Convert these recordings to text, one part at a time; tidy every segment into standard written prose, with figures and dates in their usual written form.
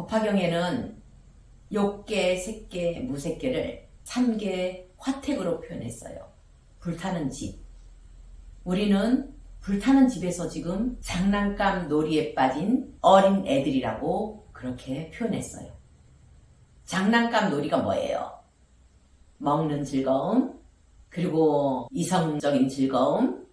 법화경에는 욕계, 색계, 무색계를 3개 화택으로 표현했어요. 불타는 집. 우리는 불타는 집에서 지금 장난감 놀이에 빠진 어린 애들이라고 그렇게 표현했어요. 장난감 놀이가 뭐예요? 먹는 즐거움, 그리고 이성적인 즐거움,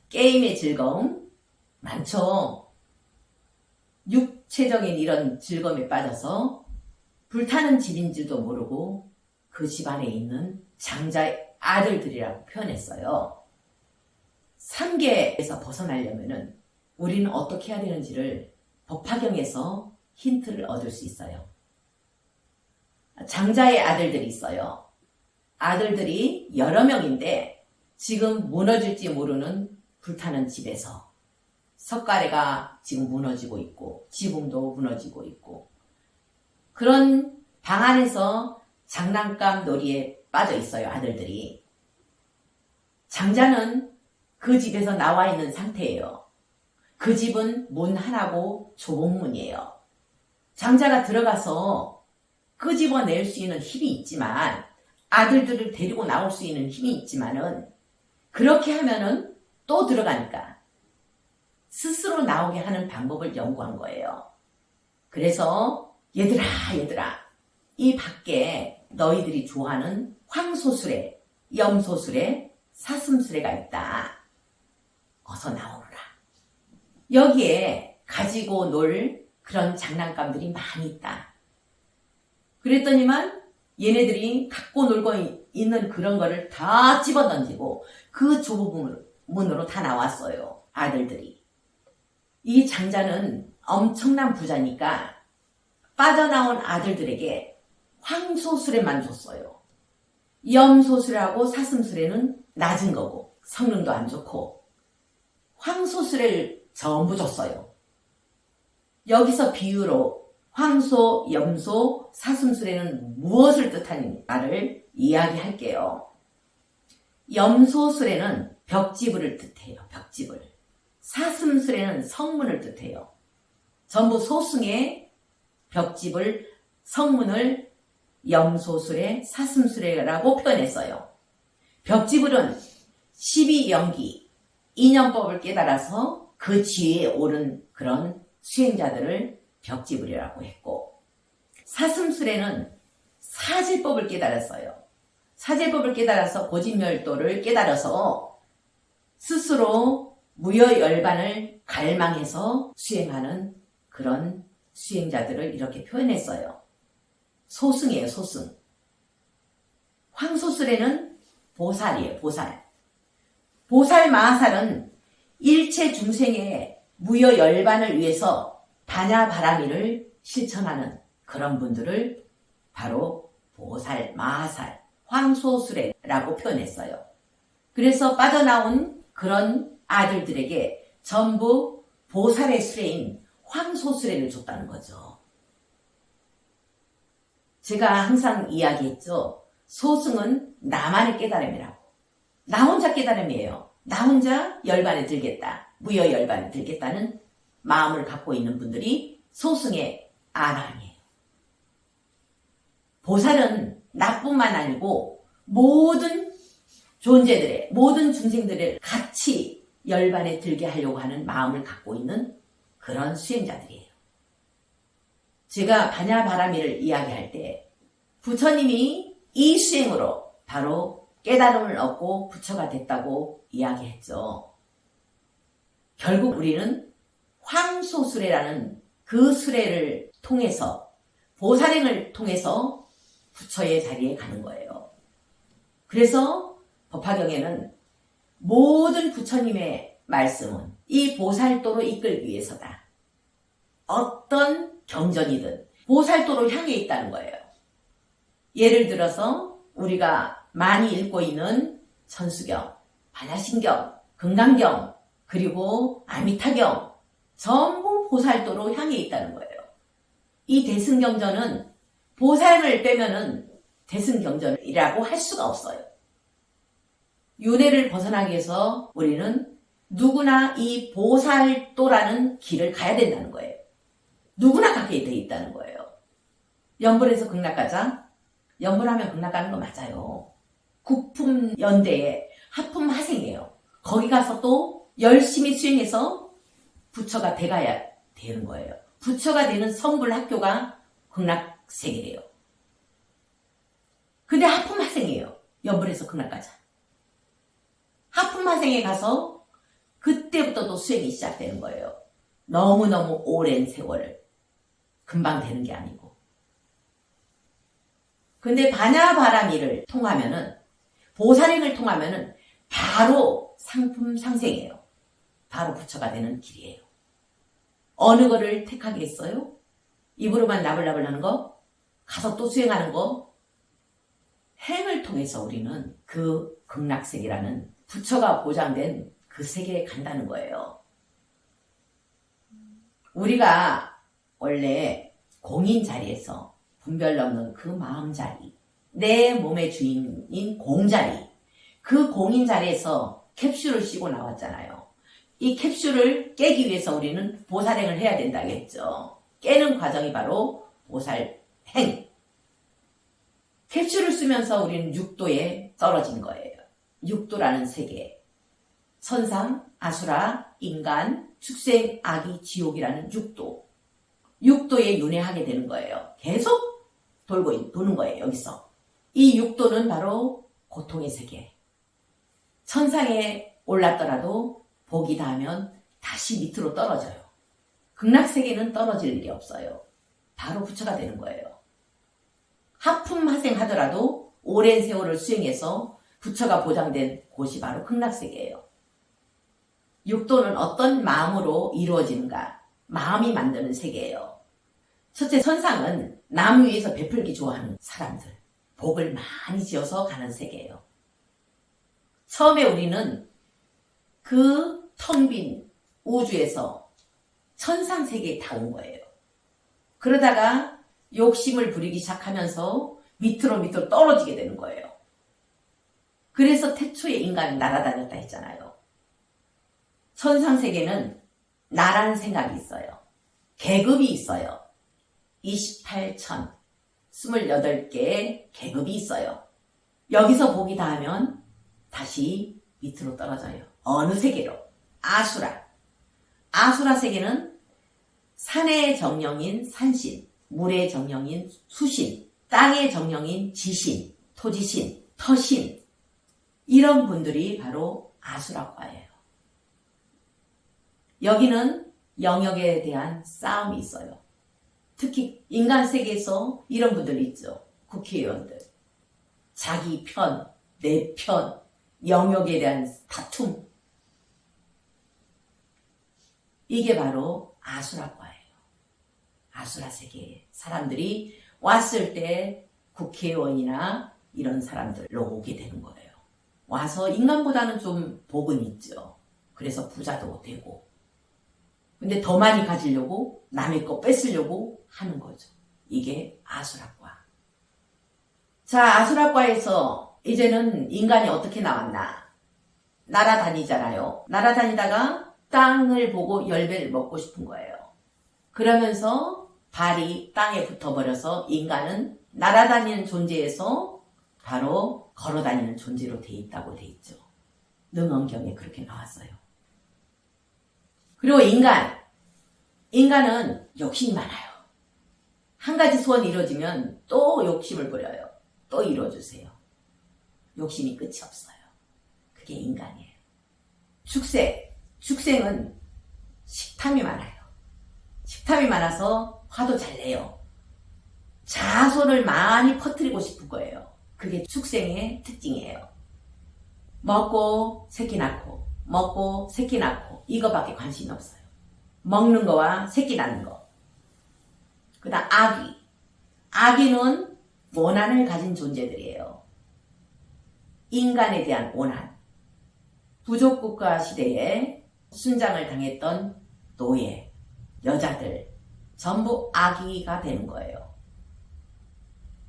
게임의 즐거움, 많죠. 육체적인 이런 즐거움에 빠져서 불타는 집인 줄도 모르고 그 집안에 있는 장자의 아들들이라고 표현했어요. 3계에서 벗어나려면 우리는 어떻게 해야 되는지를 법화경에서 힌트를 얻을 수 있어요. 장자의 아들들이 있어요. 아들들이 여러 명인데 지금 무너질지 모르는 불타는 집에서 석가래가 지금 무너지고 있고 지붕도 무너지고 있고 그런 방 안에서 장난감 놀이에 빠져 있어요. 아들들이. 장자는 그 집에서 나와 있는 상태예요. 그 집은 문 하나고 좁은 문이에요. 장자가 들어가서 끄집어낼 수 있는 힘이 있지만 아들들을 데리고 나올 수 있는 힘이 있지만은 그렇게 하면은 또 들어가니까 스스로 나오게 하는 방법을 연구한 거예요. 그래서 얘들아 이 밖에 너희들이 좋아하는 황소수레, 염소수레, 사슴수레가 있다. 어서 나오너라. 여기에 가지고 놀 그런 장난감들이 많이 있다. 그랬더니만 얘네들이 갖고 놀고 있는 그런 거를 다 집어던지고 그 좁은 문으로 다 나왔어요. 아들들이. 이 장자는 엄청난 부자니까 빠져나온 아들들에게 황소수레만 줬어요. 염소수레하고 사슴수레는 낮은 거고 성능도 안 좋고 황소수레를 전부 줬어요. 여기서 비유로 황소, 염소, 사슴수레는 무엇을 뜻하는 말을 이야기할게요. 염소수레는 벽지불을 뜻해요. 벽지불. 사슴수레는 성문을 뜻해요. 전부 소승의 벽지불, 성문을 염소수레, 사슴수레라고 표현했어요. 벽지불은 12영기, 인연법을 깨달아서 그 지혜에 오른 그런 수행자들을 벽지불이라고 했고, 사슴수레는 사제법을 깨달았어요. 사제법을 깨달아서 고진멸도를 깨달아서 스스로 무여열반을 갈망해서 수행하는 그런 수행자들을 이렇게 표현했어요. 소승이에요, 소승. 황소수레는 보살이에요, 보살. 보살 마하살은 일체 중생의 무여열반을 위해서 반야바라미를 실천하는 그런 분들을 바로 보살, 마하살, 황소수레라고 표현했어요. 그래서 빠져나온 그런 아들들에게 전부 보살의 수레인 황소수레를 줬다는 거죠. 제가 항상 이야기했죠. 소승은 나만의 깨달음이라고. 나 혼자 깨달음이에요. 나 혼자 열반에 들겠다. 무여열반에 들겠다는 마음을 갖고 있는 분들이 소승의 아라함이에요. 보살은 나뿐만 아니고 모든 존재들의, 모든 중생들을 같이 열반에 들게 하려고 하는 마음을 갖고 있는 그런 수행자들이에요. 제가 반야바라미를 이야기할 때 부처님이 이 수행으로 바로 깨달음을 얻고 부처가 됐다고 이야기했죠. 결국 우리는 황소수레라는 그 수레를 통해서 보살행을 통해서 부처의 자리에 가는 거예요. 그래서 법화경에는 모든 부처님의 말씀은 이 보살도로 이끌기 위해서다. 어떤 경전이든 보살도로 향해 있다는 거예요. 예를 들어서 우리가 많이 읽고 있는 천수경, 반야신경, 금강경, 그리고 아미타경 전부 보살도로 향해 있다는 거예요. 이 대승경전은 보살을 빼면은 대승경전이라고 할 수가 없어요. 윤회를 벗어나기 위해서 우리는 누구나 이 보살도라는 길을 가야 된다는 거예요. 누구나 가게 돼 있다는 거예요. 연불에서 극락가자? 연불하면 극락 가는 거 맞아요. 국품연대의 하품하생이에요. 거기 가서 또 열심히 수행해서 부처가 돼가야 되는 거예요. 부처가 되는 성불학교가 극락세계래요. 근데 하품하생이에요. 연불에서 극락가자. 하품하생에 가서 그때부터 또 수행이 시작되는 거예요. 너무너무 오랜 세월을. 금방 되는 게 아니고. 근데 반야바라미를 통하면은, 보살행을 통하면은 바로 상품 상생이에요. 바로 부처가 되는 길이에요. 어느 거를 택하겠어요? 입으로만 나불나불 하는 거? 가서 또 수행하는 거? 행을 통해서 우리는 그 극락세계라는 부처가 보장된 그 세계에 간다는 거예요. 우리가 원래 공인 자리에서 분별 넘는 그 마음 자리, 내 몸의 주인인 공자리, 그 공인 자리에서 캡슐을 씌고 나왔잖아요. 이 캡슐을 깨기 위해서 우리는 보살행을 해야 된다겠죠. 깨는 과정이 바로 보살행. 캡슐을 쓰면서 우리는 육도에 떨어진 거예요. 육도라는 세계. 선상, 아수라, 인간, 축생, 악이, 지옥이라는 육도. 육도에 윤회하게 되는 거예요. 계속 도는 거예요, 여기서. 이 육도는 바로 고통의 세계. 천상에 올랐더라도 복이 닿으면 다시 밑으로 떨어져요. 극락세계는 떨어질 일이 없어요. 바로 부처가 되는 거예요. 하품하생 하더라도 오랜 세월을 수행해서 부처가 보장된 곳이 바로 극락세계예요. 육도는 어떤 마음으로 이루어지는가? 마음이 만드는 세계예요. 첫째, 선상은 남 위에서 베풀기 좋아하는 사람들. 복을 많이 지어서 가는 세계예요. 처음에 우리는 그 텅 빈 우주에서 천상세계에 다 온 거예요. 그러다가 욕심을 부리기 시작하면서 밑으로 떨어지게 되는 거예요. 그래서 태초에 인간은 날아다녔다 했잖아요. 천상세계는 나라는 생각이 있어요. 계급이 있어요. 28천, 28개의 계급이 있어요. 여기서 복이 닿으면 다시 밑으로 떨어져요. 어느 세계로? 아수라. 아수라 세계는 산의 정령인 산신, 물의 정령인 수신, 땅의 정령인 지신, 토지신, 터신, 이런 분들이 바로 아수라과예요. 여기는 영역에 대한 싸움이 있어요. 특히 인간 세계에서 이런 분들 있죠. 국회의원들. 자기 편, 내 편, 영역에 대한 다툼. 이게 바로 아수라과예요. 아수라 세계에 사람들이 왔을 때 국회의원이나 이런 사람들로 오게 되는 거예요. 와서 인간보다는 좀 복은 있죠. 그래서 부자도 되고. 근데 더 많이 가지려고 남의 거 뺏으려고 하는 거죠. 이게 아수라과. 자, 아수라과에서 이제는 인간이 어떻게 나왔나? 날아다니잖아요. 날아다니다가 땅을 보고 열매를 먹고 싶은 거예요. 그러면서 발이 땅에 붙어버려서 인간은 날아다니는 존재에서 바로 걸어다니는 존재로 돼 있다고 돼 있죠. 능언경에 그렇게 나왔어요. 그리고 인간은 욕심이 많아요. 한 가지 소원이 이루어지면 또 욕심을 부려요. 또 이루어주세요. 욕심이 끝이 없어요. 그게 인간이에요. 축생은 식탐이 많아요. 식탐이 많아서 화도 잘 내요. 자손을 많이 퍼뜨리고 싶은 거예요. 그게 축생의 특징이에요. 먹고 새끼 낳고 먹고 새끼 낳고 이거밖에 관심이 없어요. 먹는 거와 새끼 낳는 거. 그 다음 아기. 아기는 원한을 가진 존재들이에요. 인간에 대한 원한. 부족국가 시대에 순장을 당했던 노예, 여자들 전부 아기가 되는 거예요.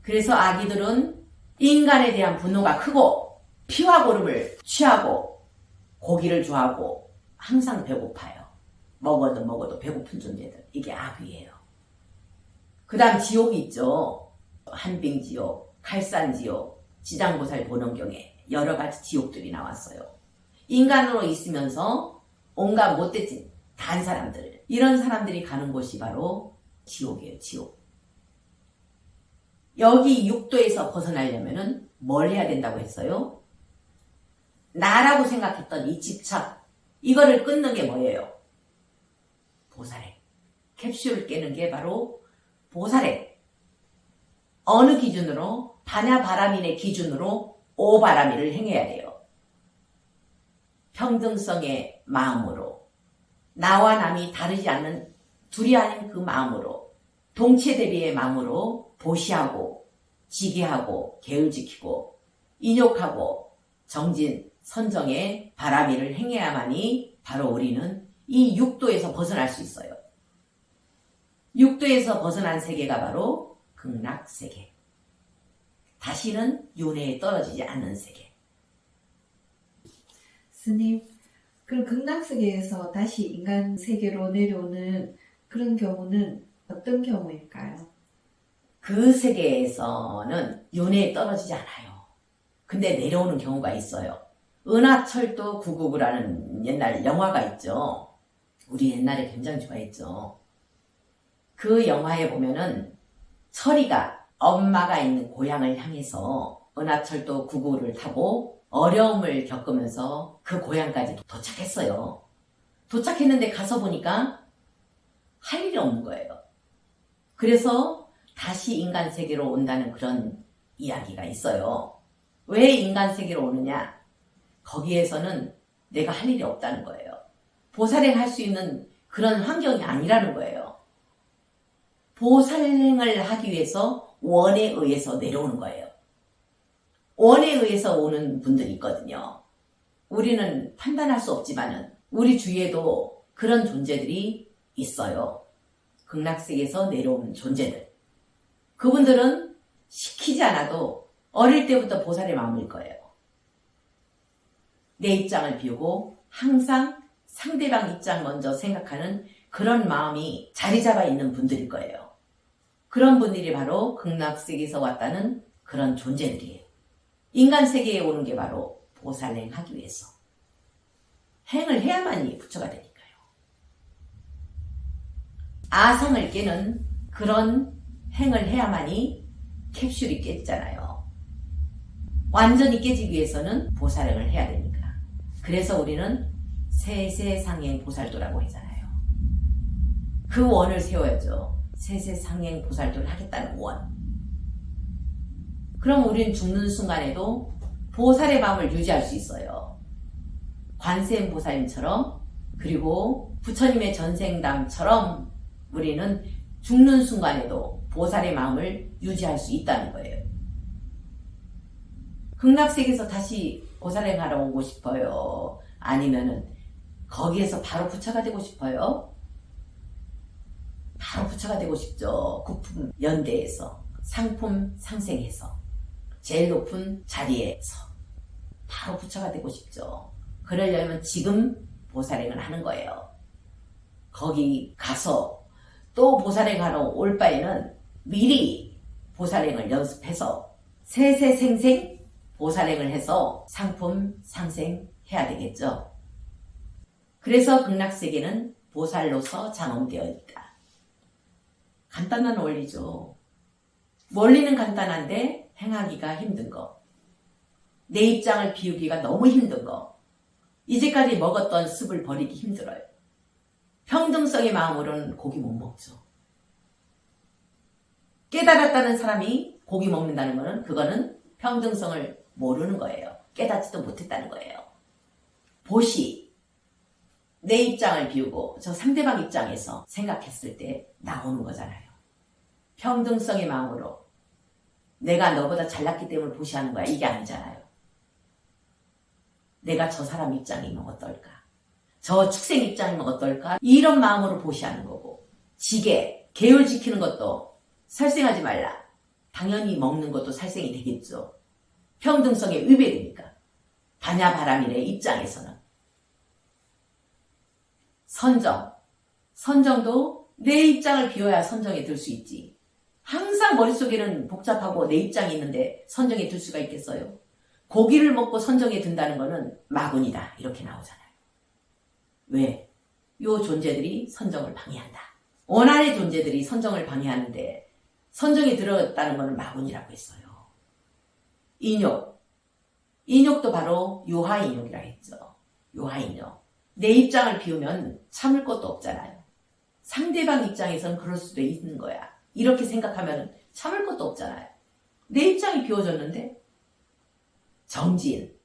그래서 아기들은 인간에 대한 분노가 크고 피와 고름을 취하고 고기를 좋아하고 항상 배고파요. 먹어도 배고픈 존재들. 이게 아기예요. 그 다음 지옥이 있죠. 한빙지옥, 칼산지옥, 지장보살 보는경에 여러 가지 지옥들이 나왔어요. 인간으로 있으면서 온갖 못된 짓 다 한 사람들, 이런 사람들이 가는 곳이 바로 지옥이에요. 지옥. 여기 육도에서 벗어나려면 뭘 해야 된다고 했어요? 나라고 생각했던 이 집착, 이거를 끊는 게 뭐예요? 보살행. 캡슐을 깨는 게 바로 보살행. 어느 기준으로? 반야바라민의 기준으로 오바라밀을 행해야 돼요. 평등성의 마음으로, 나와 남이 다르지 않는 둘이 아닌 그 마음으로, 동체대비의 마음으로 보시하고 지게하고 계율지키고 인욕하고 정진 선정의 바라밀을 행해야만이 바로 우리는 이 육도에서 벗어날 수 있어요. 육도에서 벗어난 세계가 바로 극락세계. 다시는 윤회에 떨어지지 않는 세계. 스님, 그럼 극락세계에서 다시 인간 세계로 내려오는 그런 경우는 어떤 경우일까요? 그 세계에서는 윤회에 떨어지지 않아요. 근데 내려오는 경우가 있어요. 은하철도 999라는 옛날 영화가 있죠. 우리 옛날에 굉장히 좋아했죠. 그 영화에 보면은 철이가 엄마가 있는 고향을 향해서 은하철도 999를 타고 어려움을 겪으면서 그 고향까지 도착했어요. 도착했는데 가서 보니까 할 일이 없는 거예요. 그래서 다시 인간 세계로 온다는 그런 이야기가 있어요. 왜 인간 세계로 오느냐? 거기에서는 내가 할 일이 없다는 거예요. 보살행 할 수 있는 그런 환경이 아니라는 거예요. 보살행을 하기 위해서 원에 의해서 내려오는 거예요. 원에 의해서 오는 분들이 있거든요. 우리는 판단할 수 없지만은 우리 주위에도 그런 존재들이 있어요. 극락세계에서 내려오는 존재들. 그분들은 시키지 않아도 어릴 때부터 보살의 마음일 거예요. 내 입장을 비우고 항상 상대방 입장 먼저 생각하는 그런 마음이 자리 잡아 있는 분들일 거예요. 그런 분들이 바로 극락세계에서 왔다는 그런 존재들이에요. 인간 세계에 오는 게 바로 보살행 하기 위해서. 행을 해야만이 부처가 되니까요. 아상을 깨는 그런 행을 해야만이 캡슐이 깨지잖아요. 완전히 깨지기 위해서는 보살행을 해야 되니까. 그래서 우리는 세세상행 보살도라고 하잖아요. 그 원을 세워야죠. 세세상행 보살도를 하겠다는 원. 그럼 우리는 죽는 순간에도 보살의 마음을 유지할 수 있어요. 관세음 보살님처럼, 그리고 부처님의 전생담처럼 우리는 죽는 순간에도 보살의 마음을 유지할 수 있다는 거예요. 극락세계에서 다시 보살행하러 오고 싶어요? 아니면은 거기에서 바로 부처가 되고 싶어요? 바로 부처가 되고 싶죠. 국품 연대에서, 상품 상생해서, 제일 높은 자리에서 바로 부처가 되고 싶죠. 그러려면 지금 보살행을 하는 거예요. 거기 가서 또 보살행하러 올 바에는 미리 보살행을 연습해서 세세생생 보살행을 해서 상품 상생해야 되겠죠. 그래서 극락세계는 보살로서 장엄되어 있다. 간단한 원리죠. 원리는 간단한데 행하기가 힘든 거. 내 입장을 비우기가 너무 힘든 거. 이제까지 먹었던 습을 버리기 힘들어요. 평등성의 마음으로는 고기 못 먹죠. 깨달았다는 사람이 고기 먹는다는 거는 그거는 평등성을 모르는 거예요. 깨닫지도 못했다는 거예요. 보시, 내 입장을 비우고 저 상대방 입장에서 생각했을 때 나오는 거잖아요. 평등성의 마음으로 내가 너보다 잘났기 때문에 보시하는 거야. 이게 아니잖아요. 내가 저 사람 입장이면 어떨까? 저 축생 입장이면 어떨까? 이런 마음으로 보시하는 거고, 지게, 계율 지키는 것도 살생하지 말라. 당연히 먹는 것도 살생이 되겠죠. 평등성에 위배되니까. 반야바라밀의 입장에서는. 선정. 선정도 내 입장을 비워야 선정에 들 수 있지. 항상 머릿속에는 복잡하고 내 입장이 있는데 선정에 들 수가 있겠어요? 고기를 먹고 선정에 든다는 거는 마군이다. 이렇게 나오잖아요. 왜? 요 존재들이 선정을 방해한다. 원한의 존재들이 선정을 방해하는데 선정에 들어갔다는 거는 마군이라고 했어요. 인욕. 인욕도 바로 요하인욕이라 했죠. 요하인욕. 내 입장을 비우면 참을 것도 없잖아요. 상대방 입장에서는 그럴 수도 있는 거야. 이렇게 생각하면 참을 것도 없잖아요. 내 입장이 비워졌는데 정진.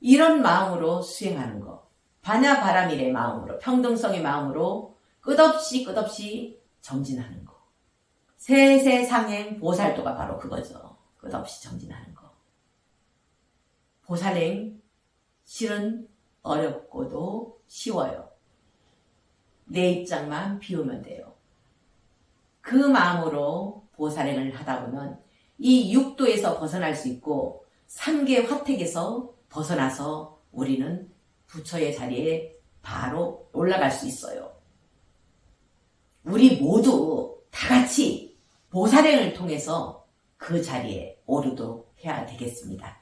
이런 마음으로 수행하는 거. 반야바라밀의 마음으로, 평등성의 마음으로 끝없이 정진하는 거. 세세상행 보살도가 바로 그거죠. 끝없이 정진하는 거. 보살행 실은 어렵고도 쉬워요. 내 입장만 비우면 돼요. 그 마음으로 보살행을 하다 보면 이 육도에서 벗어날 수 있고 3계 화택에서 벗어나서 우리는 부처의 자리에 바로 올라갈 수 있어요. 우리 모두 다 같이 보살행을 통해서 그 자리에 오르도록 해야 되겠습니다.